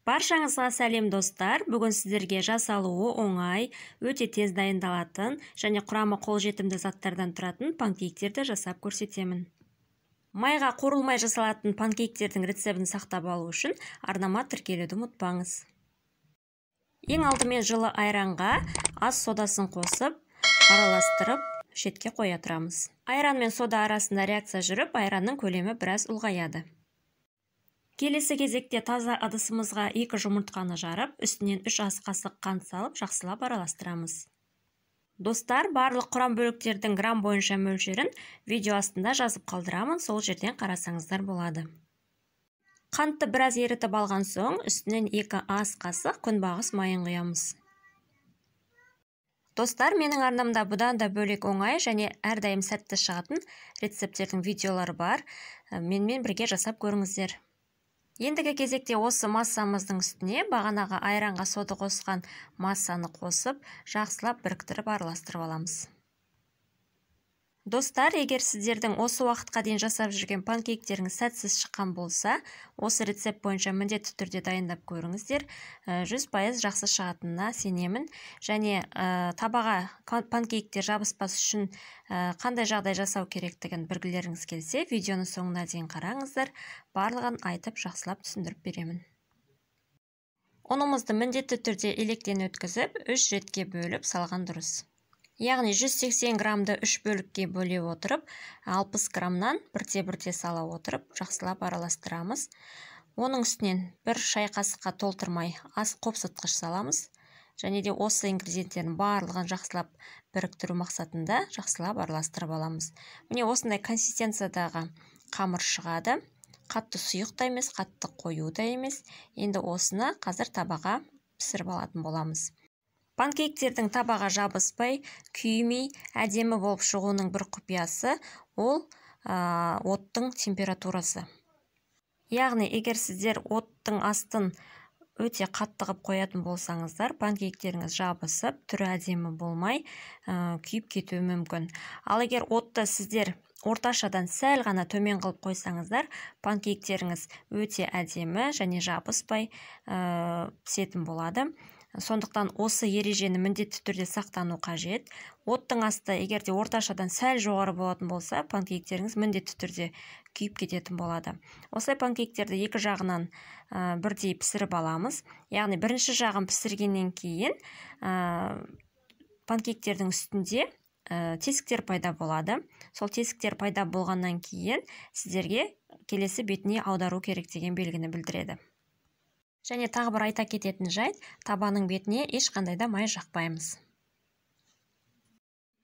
Баршаңызға сәлем достар. Бүгін сіздерге жасалуы оңай, өте тез дайындалатын және құрамы қолжетімді заттардан тұратын панкейктерді жасап көрсетемін. Майға қуырылмай жасалатын панкейктердің рецептін сақтап алу үшін арнама тіркелуді ұмытпаңыз. Ең алдымен жылы айранға ас содасын қосып, араластырып, шетке қоя тұрамыз. Айран мен сода арасында реакция жүріп, айранның көлемі біраз ұлғаяды. Келесі кезекте таза ыдысымызға 2 жұмыртқаны жарып, үстінен 3 ас қасық қант салып, жақсылап араластырамыз. Достар, барлық құрам бөліктердің грамм бойынша мөлшерін видео астында жазып қалдырамын, сол жерден қарасаңыздар болады. Қантты біраз ерітіп алған соң, үстінен 2 ас қасық күнбағыс майын құямыз. Достар, менің арнамда бұдан да бөлек оңай және әрдайым сәтті шығатын рецепттердің видеолары бар. Менімен бірге жасап көріңіздер. Ендігі кезекте осы массамыздың үстіне бағанағы айранға сода қосқан массаны қосып, жақсылап біріктіріп араластырып аламыз. Достар, егер сіздердің осы уақытқа дейін жасап жүрген панкейктеріңіз сәтсіз шыққан болса, осы рецепт бойынша міндетті түрде дайындап көріңіздер. 100% жақсы шығатынына сенемін. Және табаға панкейктер жабыспас үшін қандай жағдай жасау керектігін білгілеріңіз келсе, видеоны соңына дейін қараңыздар. Барлығын айтып жақсылап түсіндіріп беремін. Ұнымызды міндетті түрде електен өткізіп, 3 ретке бөліп салған дұрыс. Яғни 180 граммды 3 бөлікке бөле отырып, 60 граммнан бірте-бірте сала отырып, жақсылап араластырамыз. Оның үстінен 1 шай қасыққа толтырмай ас қопсытқыш саламыз. Және де осы ингредиенттердің барлығын жақсылап біріктіру мақсатында жақсылап араластырып аламыз. Міне осындай консистенциядағы қамыр шығады. Қатты сұйық та емес, қатты қою да емес. Енді осыны қазір табаға пісіріп алатын боламыз. Панкейктердің табаға жабыспай, күймей, әдемі болып шығуының бір құпиясы ол оттың температурасы. Яғни, егер сіздер оттың астын өте қатты қып қоятын болсаңыздар, панкейктеріңіз жабысып, түрі әдемі болмай, күйіп кетуі мүмкін. Ал егер отты сіздер орташадан сәл ғана төмен қылып қойсаңыздар, панкейктеріңіз өте әдемі және жабыспай пісетін болады. Сондықтан осы ережені міндетті түрде сақтану қажет. Оттың асты егерде орташадан сәл жоғары болатын болса, панкейктеріңіз міндетті түрде күйіп кететін болады. Осылай панкейктерді екі жағынан бірдей пісіріп аламыз. Яғни бірінші жағын пісіргеннен кейін панкейктердің үстінде тесіктер пайда болады. Сол тесіктер пайда болғаннан кейін сіздерге келесі бетіне аудару керек деген белгіні білдіреді. Және тағы бір айта кететін жайт, табаның бетіне ешқандай да май жақпаймыз.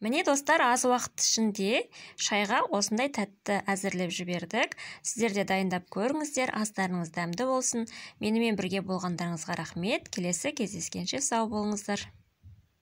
Міне достар, аз уақыт ішінде шайға осындай тәтті әзірлеп жібердік. Сіздер де дайындап көріңіздер, астарыңыз дәмді болсын. Менімен бірге болғандарыңызға рахмет. Келесі кездескенше сау болыңыздар.